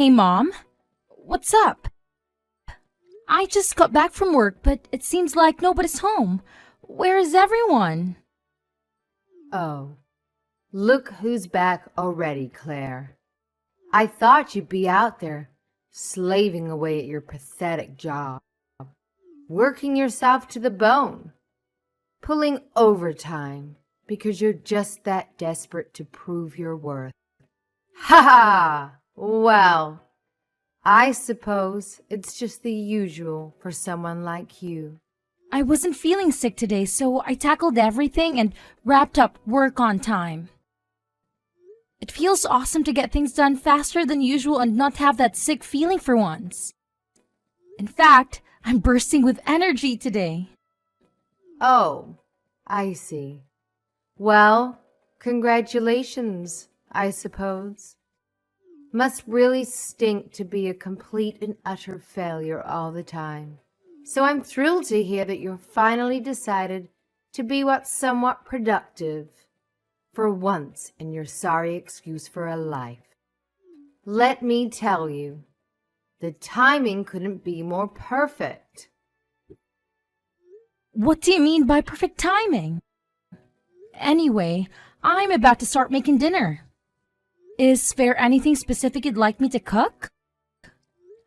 Hey, Mom. What's up? I just got back from work, but it seems like nobody's home. Where is everyone? Oh, look who's back already, Claire. I thought you'd be out there, slaving away at your pathetic job, working yourself to the bone, pulling overtime because you're just that desperate to prove your worth. Ha ha! Well, I suppose it's just the usual for someone like you. I wasn't feeling sick today, so I tackled everything and wrapped up work on time. It feels awesome to get things done faster than usual and not have that sick feeling for once. In fact, I'm bursting with energy today. Oh, I see. Well, congratulations, I suppose. Must really stink to be a complete and utter failure all the time. So I'm thrilled to hear that you're finally decided to be what's somewhat productive for once in your sorry excuse for a life. Let me tell you, the timing couldn't be more perfect. What do you mean by perfect timing? Anyway, I'm about to start making dinner. Is there anything specific you'd like me to cook?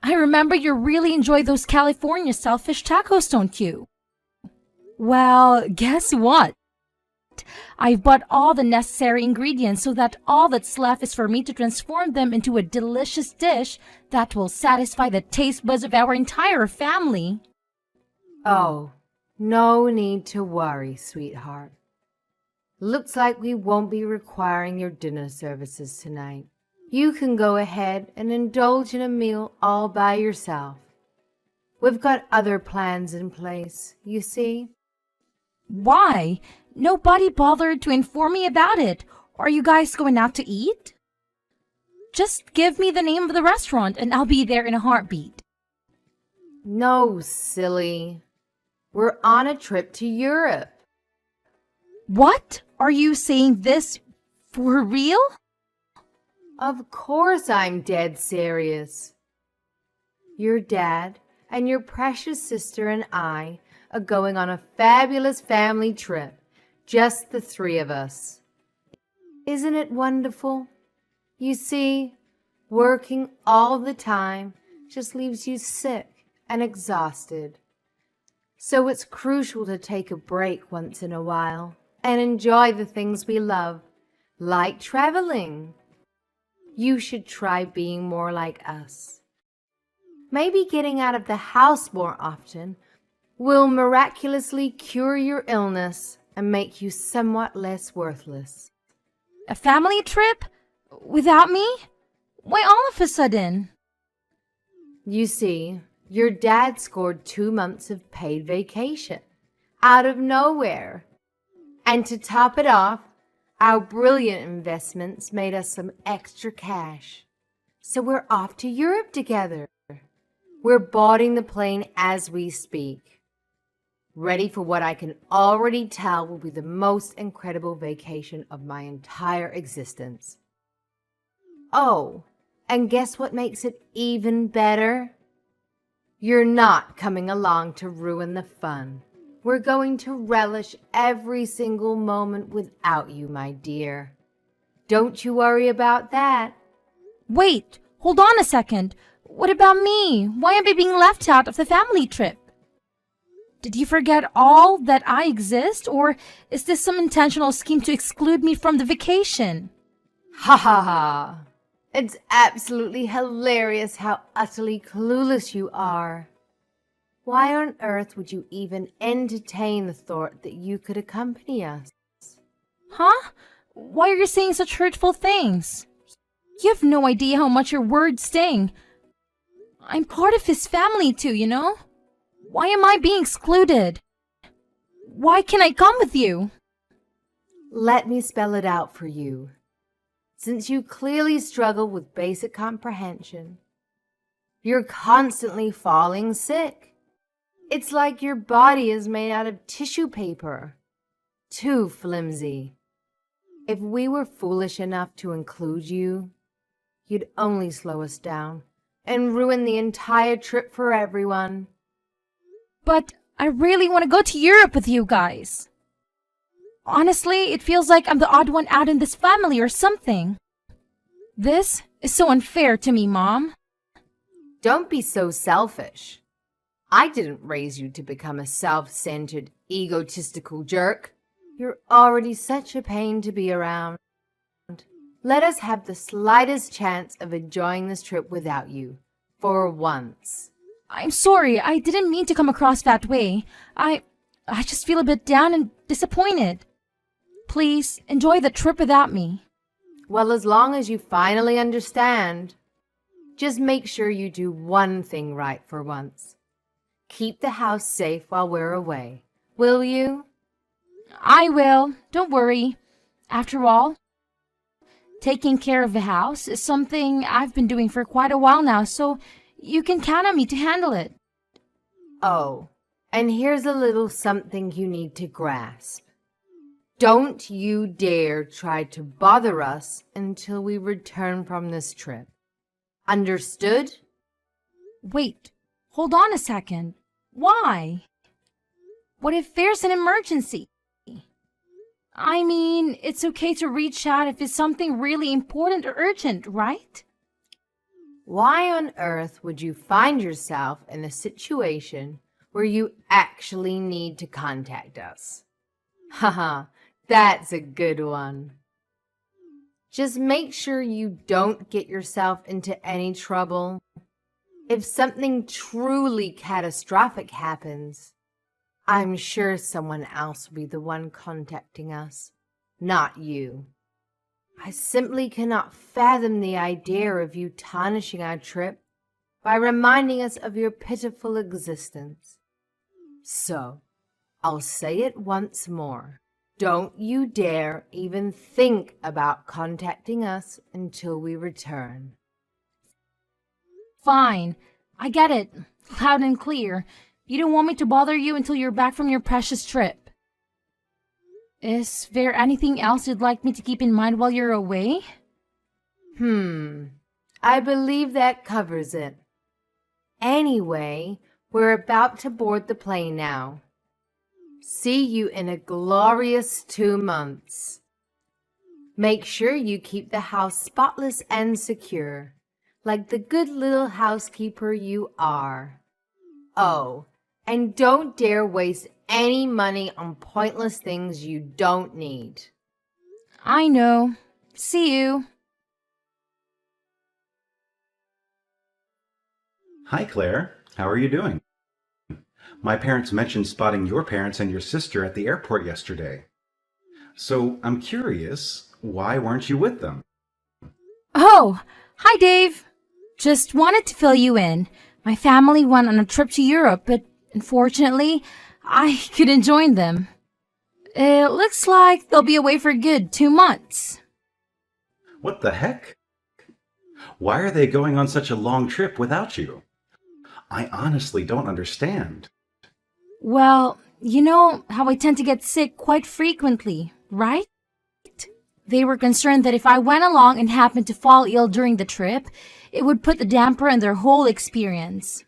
I remember you really enjoy those California style fish tacos, don't you? Well, guess what? I've bought all the necessary ingredients so that all that's left is for me to transform them into a delicious dish that will satisfy the taste buds of our entire family. Oh, no need to worry, sweetheart. Looks like we won't be requiring your dinner services tonight. You can go ahead and indulge in a meal all by yourself. We've got other plans in place, you see. Why? Nobody bothered to inform me about it. Are you guys going out to eat? Just give me the name of the restaurant and I'll be there in a heartbeat. No, silly. We're on a trip to Europe. What? Are you saying this for real? Of course I'm dead serious. Your dad and your precious sister and I are going on a fabulous family trip, just the three of us. Isn't it wonderful? You see, working all the time just leaves you sick and exhausted. So it's crucial to take a break once in a while and enjoy the things we love, like traveling. You should try being more like us. Maybe getting out of the house more often will miraculously cure your illness and make you somewhat less worthless. A family trip? Without me? Why all of a sudden? You see, your dad scored 2 months of paid vacation out of nowhere. And to top it off, our brilliant investments made us some extra cash. So we're off to Europe together. We're boarding the plane as we speak. Ready for what I can already tell will be the most incredible vacation of my entire existence. Oh, and guess what makes it even better? You're not coming along to ruin the fun. We're going to relish every single moment without you, my dear. Don't you worry about that. Wait, hold on a second. What about me? Why am I being left out of the family trip? Did you forget all that I exist, or is this some intentional scheme to exclude me from the vacation? Ha ha ha! It's absolutely hilarious how utterly clueless you are. Why on earth would you even entertain the thought that you could accompany us? Huh? Why are you saying such hurtful things? You have no idea how much your words sting. I'm part of his family too, you know? Why am I being excluded? Why can't I come with you? Let me spell it out for you. Since you clearly struggle with basic comprehension, you're constantly falling sick. It's like your body is made out of tissue paper. Too flimsy. If we were foolish enough to include you, you'd only slow us down and ruin the entire trip for everyone. But I really want to go to Europe with you guys. Honestly, it feels like I'm the odd one out in this family or something. This is so unfair to me, Mom. Don't be so selfish. I didn't raise you to become a self-centered, egotistical jerk. You're already such a pain to be around. Let us have the slightest chance of enjoying this trip without you, for once. I'm sorry, I didn't mean to come across that way. I just feel a bit down and disappointed. Please, enjoy the trip without me. Well, as long as you finally understand, just make sure you do one thing right for once. Keep the house safe while we're away. Will you? I will, don't worry. After all, taking care of the house is something I've been doing for quite a while now, so you can count on me to handle it. Oh, and here's a little something you need to grasp. Don't you dare try to bother us until we return from this trip. Understood? Wait, hold on a second. Why? What if there's an emergency? I mean, it's okay to reach out if it's something really important or urgent, right? Why on earth would you find yourself in a situation where you actually need to contact us? Haha, that's a good one. Just make sure you don't get yourself into any trouble. If something truly catastrophic happens, I'm sure someone else will be the one contacting us, not you. I simply cannot fathom the idea of you tarnishing our trip by reminding us of your pitiful existence. So, I'll say it once more. Don't you dare even think about contacting us until we return. Fine, I get it, loud and clear. You don't want me to bother you until you're back from your precious trip. Is there anything else you'd like me to keep in mind while you're away? I believe that covers it. Anyway, we're about to board the plane now. See you in a glorious 2 months. Make sure you keep the house spotless and secure, like the good little housekeeper you are. Oh, and don't dare waste any money on pointless things you don't need. I know. See you. Hi, Claire. How are you doing? My parents mentioned spotting your parents and your sister at the airport yesterday. So I'm curious, why weren't you with them? Oh, hi, Dave. Just wanted to fill you in. My family went on a trip to Europe, but unfortunately, I couldn't join them. It looks like they'll be away for good 2 months. What the heck? Why are they going on such a long trip without you? I honestly don't understand. Well, you know how I tend to get sick quite frequently, right? They were concerned that if I went along and happened to fall ill during the trip, it would put the damper on their whole experience.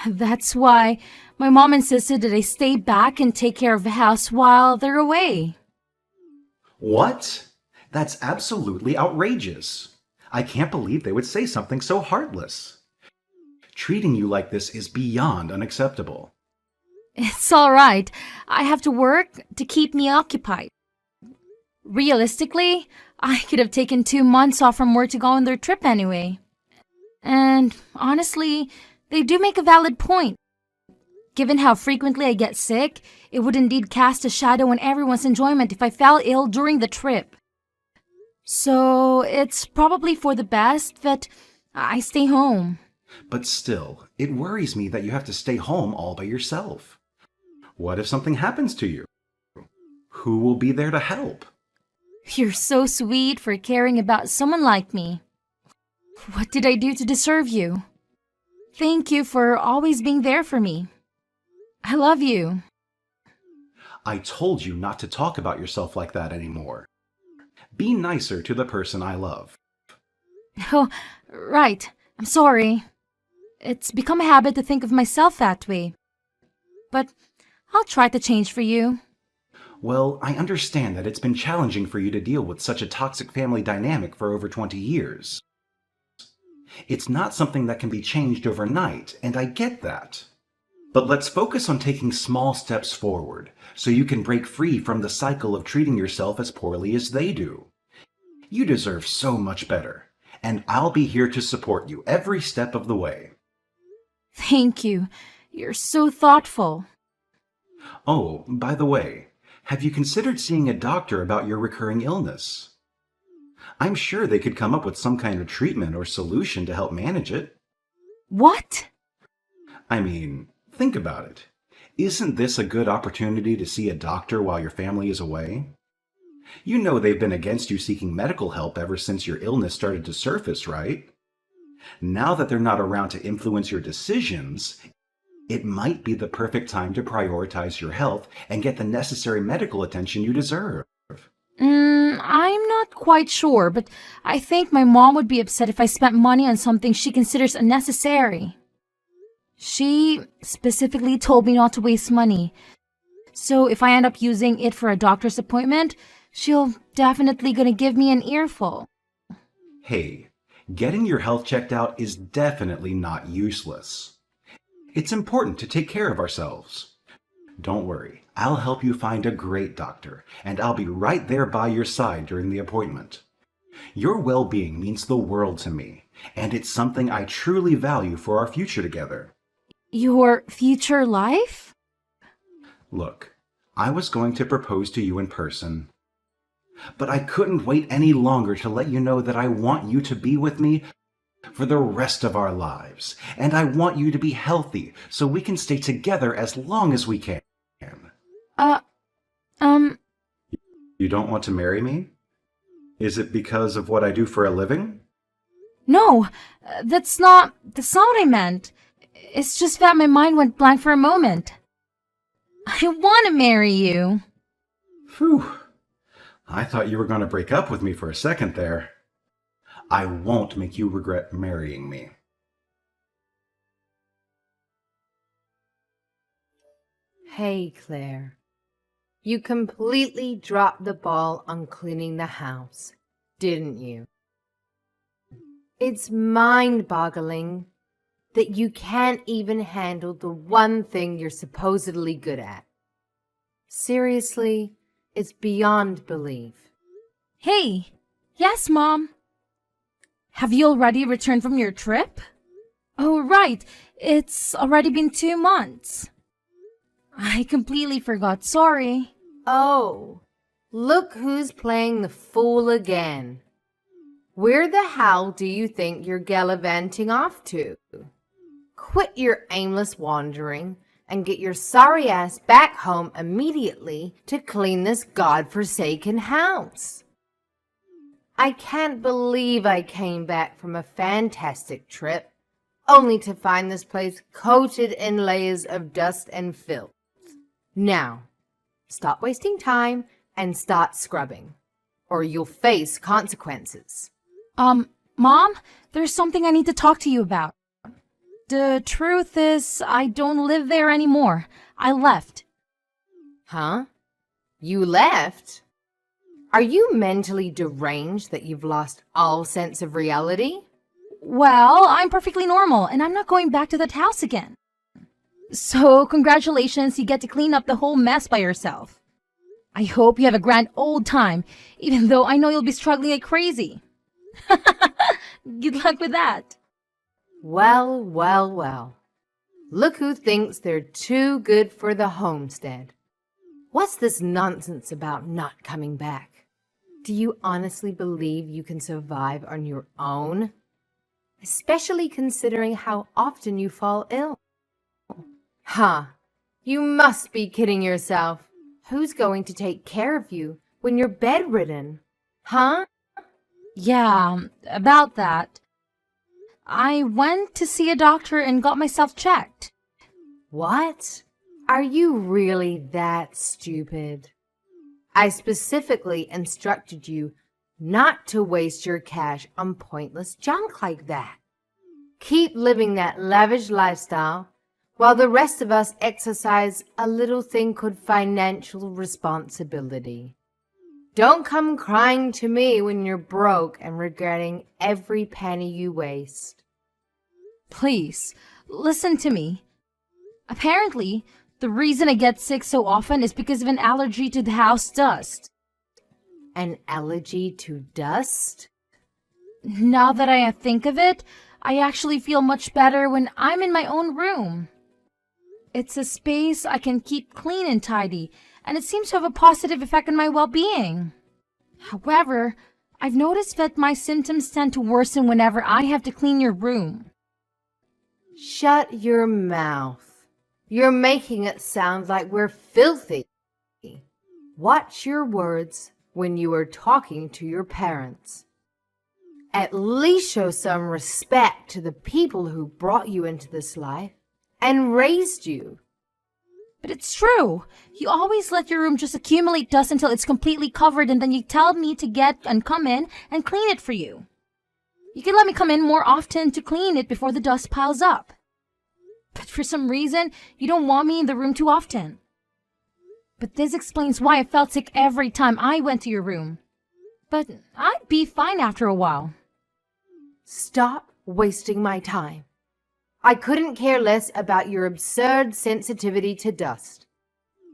That's why my mom insisted that I stay back and take care of the house while they're away. What? That's absolutely outrageous. I can't believe they would say something so heartless. Treating you like this is beyond unacceptable. It's all right. I have to work to keep me occupied. Realistically, I could have taken 2 months off from work to go on their trip anyway. And honestly, they do make a valid point. Given how frequently I get sick, it would indeed cast a shadow on everyone's enjoyment if I fell ill during the trip. So it's probably for the best that I stay home. But still, it worries me that you have to stay home all by yourself. What if something happens to you? Who will be there to help? You're so sweet for caring about someone like me. What did I do to deserve you? Thank you for always being there for me. I love you. I told you not to talk about yourself like that anymore. Be nicer to the person I love. Oh, right. I'm sorry. It's become a habit to think of myself that way. But I'll try to change for you. Well, I understand that it's been challenging for you to deal with such a toxic family dynamic for over 20 years. It's not something that can be changed overnight, and I get that. But let's focus on taking small steps forward so you can break free from the cycle of treating yourself as poorly as they do. You deserve so much better, and I'll be here to support you every step of the way. Thank you. You're so thoughtful. Oh, by the way, have you considered seeing a doctor about your recurring illness? I'm sure they could come up with some kind of treatment or solution to help manage it. What? I mean, think about it. Isn't this a good opportunity to see a doctor while your family is away? You know they've been against you seeking medical help ever since your illness started to surface, right? Now that they're not around to influence your decisions, it might be the perfect time to prioritize your health and get the necessary medical attention you deserve. I'm not quite sure, but I think my mom would be upset if I spent money on something she considers unnecessary. She specifically told me not to waste money. So if I end up using it for a doctor's appointment, she'll definitely gonna give me an earful. Hey, getting your health checked out is definitely not useless. It's important to take care of ourselves. Don't worry, I'll help you find a great doctor, and I'll be right there by your side during the appointment. Your well-being means the world to me, and it's something I truly value for our future together. Your future life? Look, I was going to propose to you in person, but I couldn't wait any longer to let you know that I want you to be with me for the rest of our lives, and I want you to be healthy so we can stay together as long as we can. You don't want to marry me? Is it because of what I do for a living? No, that's not what I meant. It's just that my mind went blank for a moment. I want to marry you. Phew. I thought you were going to break up with me for a second there. I won't make you regret marrying me. Hey, Claire. You completely dropped the ball on cleaning the house, didn't you? It's mind-boggling that you can't even handle the one thing you're supposedly good at. Seriously, it's beyond belief. Hey, yes, Mom. Have you already returned from your trip? Oh, right. It's already been 2 months. I completely forgot. Sorry. Oh, look who's playing the fool again. Where the hell do you think you're gallivanting off to? Quit your aimless wandering and get your sorry ass back home immediately to clean this godforsaken house. I can't believe I came back from a fantastic trip only to find this place coated in layers of dust and filth. Now, stop wasting time and start scrubbing, or you'll face consequences. Mom, there's something I need to talk to you about. The truth is, I don't live there anymore. I left. Huh? You left? Are you mentally deranged that you've lost all sense of reality? Well, I'm perfectly normal, and I'm not going back to that house again. So, congratulations, you get to clean up the whole mess by yourself. I hope you have a grand old time, even though I know you'll be struggling like crazy. Good luck with that. Well, well, well. Look who thinks they're too good for the homestead. What's this nonsense about not coming back? Do you honestly believe you can survive on your own? Especially considering how often you fall ill. Huh. You must be kidding yourself. Who's going to take care of you when you're bedridden? Huh? Yeah, about that. I went to see a doctor and got myself checked. What? Are you really that stupid? I specifically instructed you not to waste your cash on pointless junk like that. Keep living that lavish lifestyle while the rest of us exercise a little thing called financial responsibility. Don't come crying to me when you're broke and regretting every penny you waste. Please, listen to me. Apparently, the reason I get sick so often is because of an allergy to the house dust. An allergy to dust? Now that I think of it, I actually feel much better when I'm in my own room. It's a space I can keep clean and tidy, and it seems to have a positive effect on my well-being. However, I've noticed that my symptoms tend to worsen whenever I have to clean your room. Shut your mouth. You're making it sound like we're filthy. Watch your words when you are talking to your parents. At least show some respect to the people who brought you into this life and raised you. But it's true. You always let your room just accumulate dust until it's completely covered, and then you tell me to get and come in and clean it for you. You can let me come in more often to clean it before the dust piles up. But for some reason, you don't want me in the room too often. But this explains why I felt sick every time I went to your room. But I'd be fine after a while. Stop wasting my time. I couldn't care less about your absurd sensitivity to dust.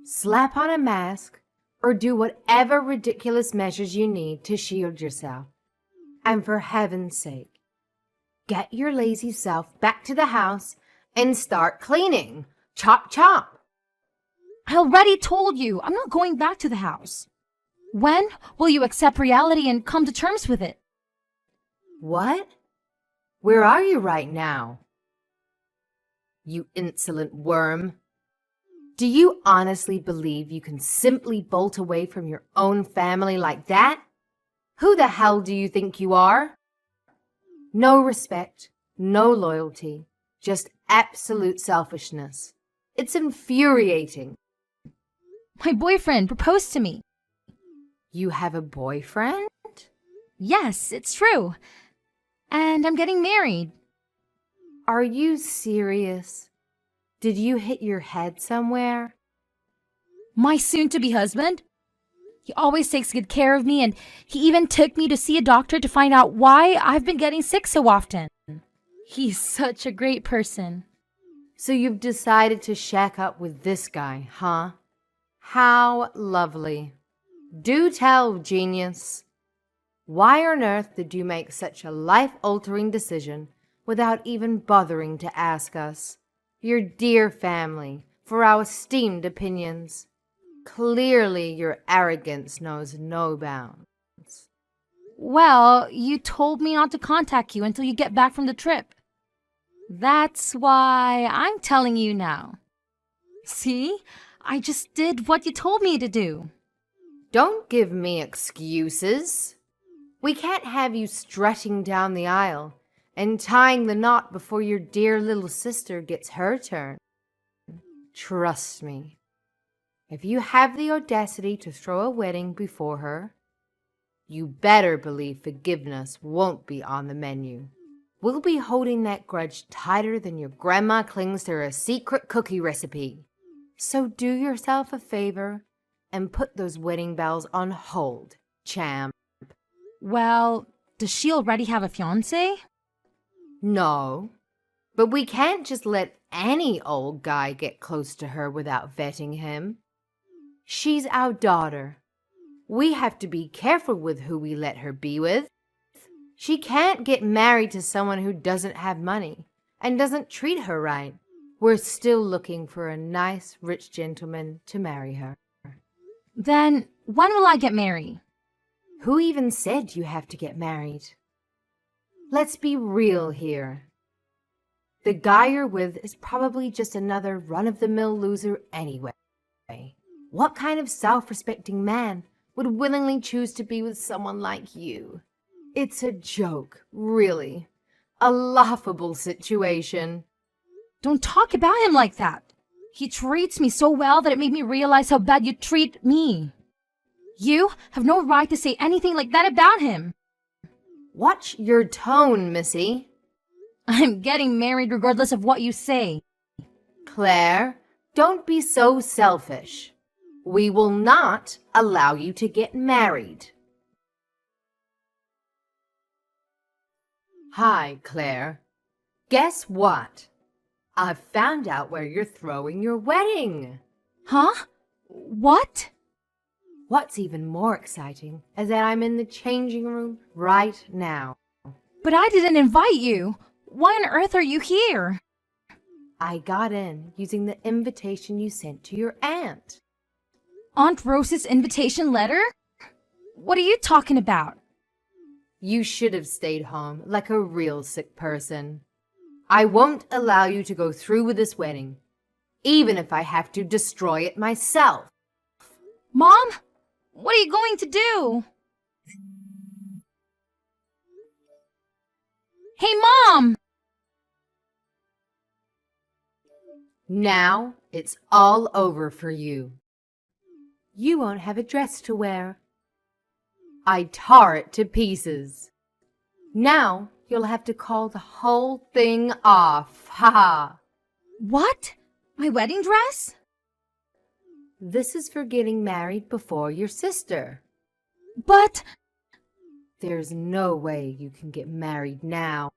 Slap on a mask or do whatever ridiculous measures you need to shield yourself. And for heaven's sake, get your lazy self back to the house and start cleaning. Chop, chop. I already told you I'm not going back to the house. When will you accept reality and come to terms with it? What? Where are you right now? You insolent worm. Do you honestly believe you can simply bolt away from your own family like that? Who the hell do you think you are? No respect, no loyalty, just absolute selfishness. It's infuriating. My boyfriend proposed to me. You have a boyfriend? Yes, it's true. And I'm getting married. Are you serious? Did you hit your head somewhere? My soon-to-be husband? He always takes good care of me, and he even took me to see a doctor to find out why I've been getting sick so often. He's such a great person. So you've decided to shack up with this guy, huh? How lovely. Do tell, genius. Why on earth did you make such a life-altering decision without even bothering to ask us, your dear family, for our esteemed opinions? Clearly your arrogance knows no bounds. Well, you told me not to contact you until you get back from the trip. That's why I'm telling you now. See? I just did what you told me to do. Don't give me excuses. We can't have you strutting down the aisle and tying the knot before your dear little sister gets her turn. Trust me. If you have the audacity to throw a wedding before her, you better believe forgiveness won't be on the menu. We'll be holding that grudge tighter than your grandma clings to her secret cookie recipe. So do yourself a favor and put those wedding bells on hold, champ. Well, does she already have a fiancé? No, but we can't just let any old guy get close to her without vetting him. She's our daughter. We have to be careful with who we let her be with. She can't get married to someone who doesn't have money and doesn't treat her right. We're still looking for a nice, rich gentleman to marry her. Then when will I get married? Who even said you have to get married? Let's be real here. The guy you're with is probably just another run-of-the-mill loser anyway. What kind of self-respecting man would willingly choose to be with someone like you? It's a joke, really. A laughable situation. Don't talk about him like that. He treats me so well that it made me realize how bad you treat me. You have no right to say anything like that about him. Watch your tone, Missy. I'm getting married regardless of what you say. Claire, don't be so selfish. We will not allow you to get married. Hi, Claire. Guess what? I've found out where you're throwing your wedding. Huh? What? What's even more exciting is that I'm in the changing room right now. But I didn't invite you. Why on earth are you here? I got in using the invitation you sent to your aunt. Aunt Rose's invitation letter? What are you talking about? You should have stayed home like a real sick person. I won't allow you to go through with this wedding, even if I have to destroy it myself. Mom? What are you going to do? Hey, Mom! Now it's all over for you. You won't have a dress to wear. I tore it to pieces. Now you'll have to call the whole thing off. Ha ha. What? My wedding dress? This is for getting married before your sister. But... There's no way you can get married now.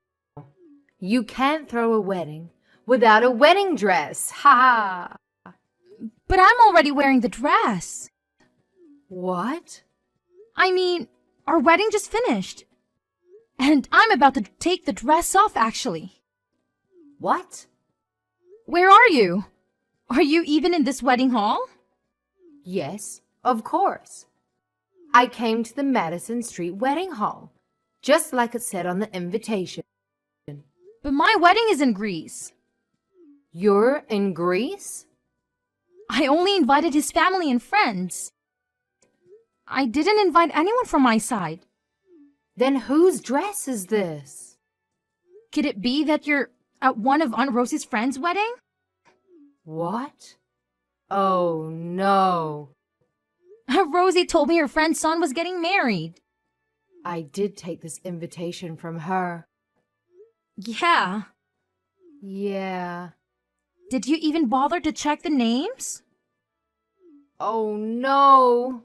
You can't throw a wedding without a wedding dress. Ha ha. But I'm already wearing the dress. What? I mean, our wedding just finished. And I'm about to take the dress off, actually. What? Where are you? Are you even in this wedding hall? Yes, of course. I came to the Madison Street Wedding Hall, just like it said on the invitation. But my wedding is in Greece. You're in Greece? I only invited his family and friends. I didn't invite anyone from my side. Then whose dress is this? Could it be that you're at one of Aunt Rosie's friends' wedding? What? Oh, no. Rosie told me her friend's son was getting married. I did take this invitation from her. Yeah. Yeah. Did you even bother to check the names? Oh, no.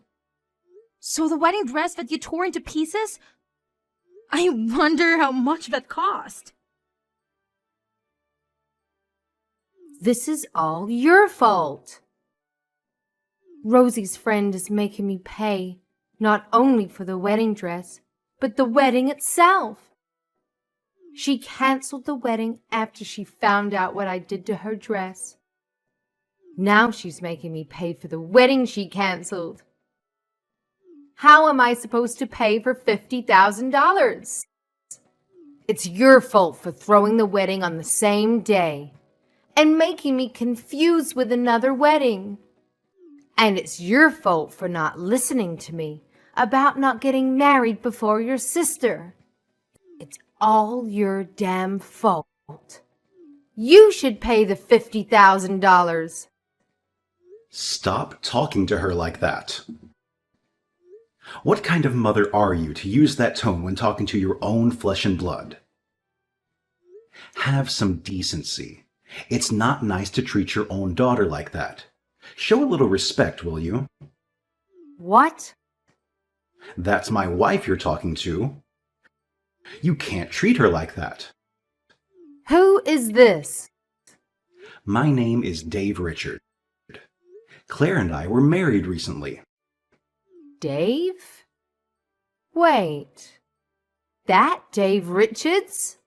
So the wedding dress that you tore into pieces? I wonder how much that cost. This is all your fault. Rosie's friend is making me pay not only for the wedding dress, but the wedding itself. She canceled the wedding after she found out what I did to her dress. Now she's making me pay for the wedding she canceled. How am I supposed to pay for $50,000? It's your fault for throwing the wedding on the same day and making me confused with another wedding. And it's your fault for not listening to me about not getting married before your sister. It's all your damn fault. You should pay the $50,000. Stop talking to her like that. What kind of mother are you to use that tone when talking to your own flesh and blood? Have some decency. It's not nice to treat your own daughter like that. Show a little respect, will you? What? That's my wife you're talking to. You can't treat her like that. Who is this? My name is Dave Richard. Claire and I were married recently. Dave? Wait. That Dave Richards?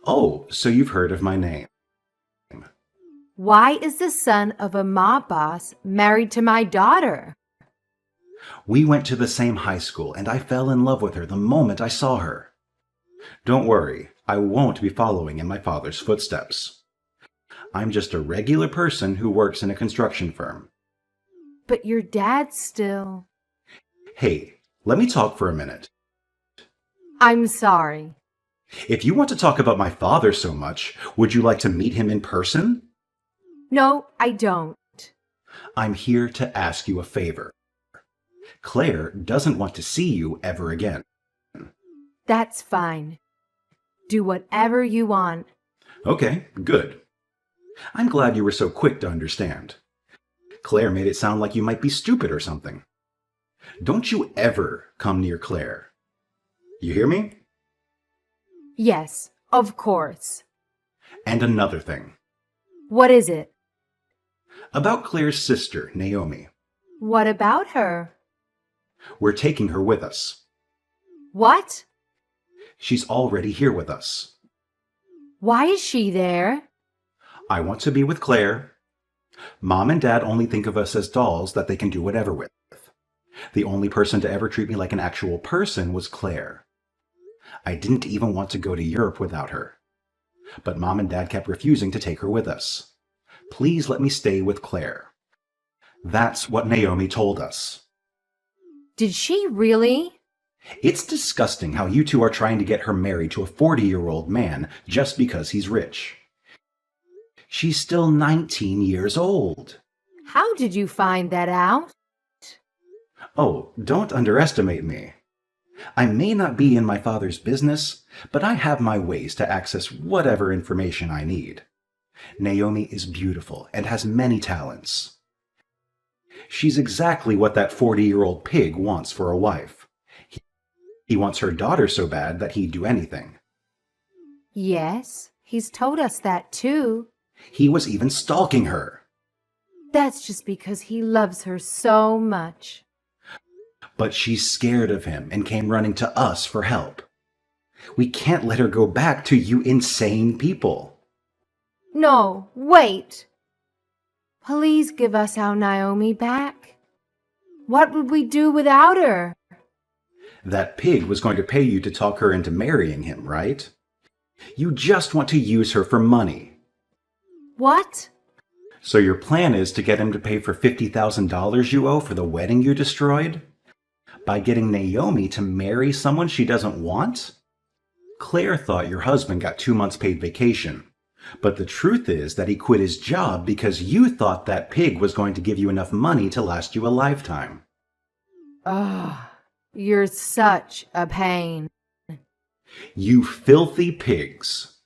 Oh, so you've heard of my name. Why is the son of a mob boss married to my daughter? We went to the same high school, and I fell in love with her the moment I saw her. Don't worry, I won't be following in my father's footsteps. I'm just a regular person who works in a construction firm. But your dad still... Hey, let me talk for a minute. I'm sorry. If you want to talk about my father so much, would you like to meet him in person? No, I don't. I'm here to ask you a favor. Claire doesn't want to see you ever again. That's fine. Do whatever you want. Okay, good. I'm glad you were so quick to understand. Claire made it sound like you might be stupid or something. Don't you ever come near Claire. You hear me? Yes, of course. And another thing. What is it? About Claire's sister, Naomi. What about her? We're taking her with us. What? She's already here with us. Why is she there? I want to be with Claire. Mom and Dad only think of us as dolls that they can do whatever with. The only person to ever treat me like an actual person was Claire. I didn't even want to go to Europe without her. But Mom and Dad kept refusing to take her with us. Please let me stay with Claire. That's what Naomi told us. Did she really? It's disgusting how you two are trying to get her married to a 40-year-old man just because he's rich. She's still 19 years old. How did you find that out? Oh, don't underestimate me. I may not be in my father's business, but I have my ways to access whatever information I need. Naomi is beautiful and has many talents. She's exactly what that 40-year-old pig wants for a wife. He wants her daughter so bad that he'd do anything. Yes, he's told us that too. He was even stalking her. That's just because he loves her so much. But she's scared of him and came running to us for help. We can't let her go back to you insane people. No, wait. Please give us our Naomi back. What would we do without her? That pig was going to pay you to talk her into marrying him, right? You just want to use her for money. What? So your plan is to get him to pay for $50,000 you owe for the wedding you destroyed? By getting Naomi to marry someone she doesn't want? Claire thought your husband got 2 months paid vacation. But the truth is that he quit his job because you thought that pig was going to give you enough money to last you a lifetime. Oh, you're such a pain. You filthy pigs.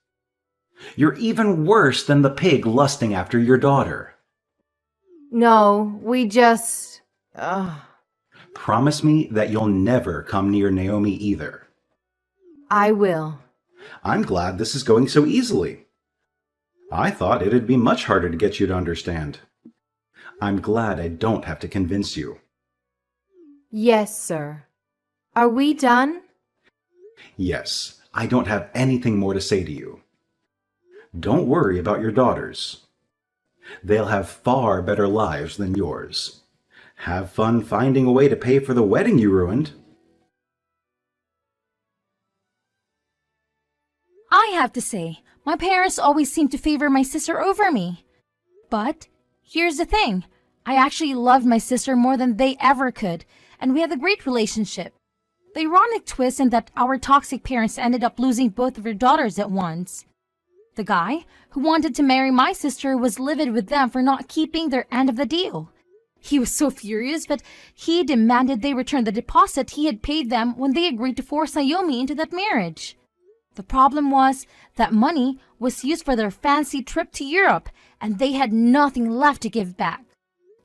You're even worse than the pig lusting after your daughter. No, we just... Promise me that you'll never come near Naomi either. I will. I'm glad this is going so easily. I thought it'd be much harder to get you to understand. I'm glad I don't have to convince you. Yes, sir. Are we done? Yes, I don't have anything more to say to you. Don't worry about your daughters. They'll have far better lives than yours. Have fun finding a way to pay for the wedding you ruined. I have to say, my parents always seem to favor my sister over me. But here's the thing. I actually loved my sister more than they ever could, and we had a great relationship. The ironic twist in that our toxic parents ended up losing both of their daughters at once. The guy who wanted to marry my sister was livid with them for not keeping their end of the deal. He was so furious that he demanded they return the deposit he had paid them when they agreed to force Naomi into that marriage. The problem was that money was used for their fancy trip to Europe, and they had nothing left to give back.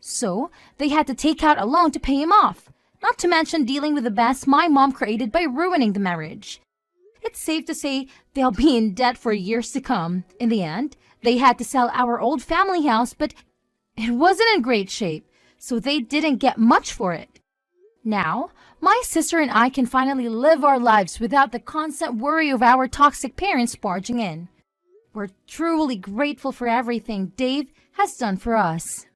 So they had to take out a loan to pay him off, not to mention dealing with the mess my mom created by ruining the marriage. It's safe to say they'll be in debt for years to come. In the end, they had to sell our old family house, but it wasn't in great shape, so they didn't get much for it. Now, my sister and I can finally live our lives without the constant worry of our toxic parents barging in. We're truly grateful for everything Dave has done for us.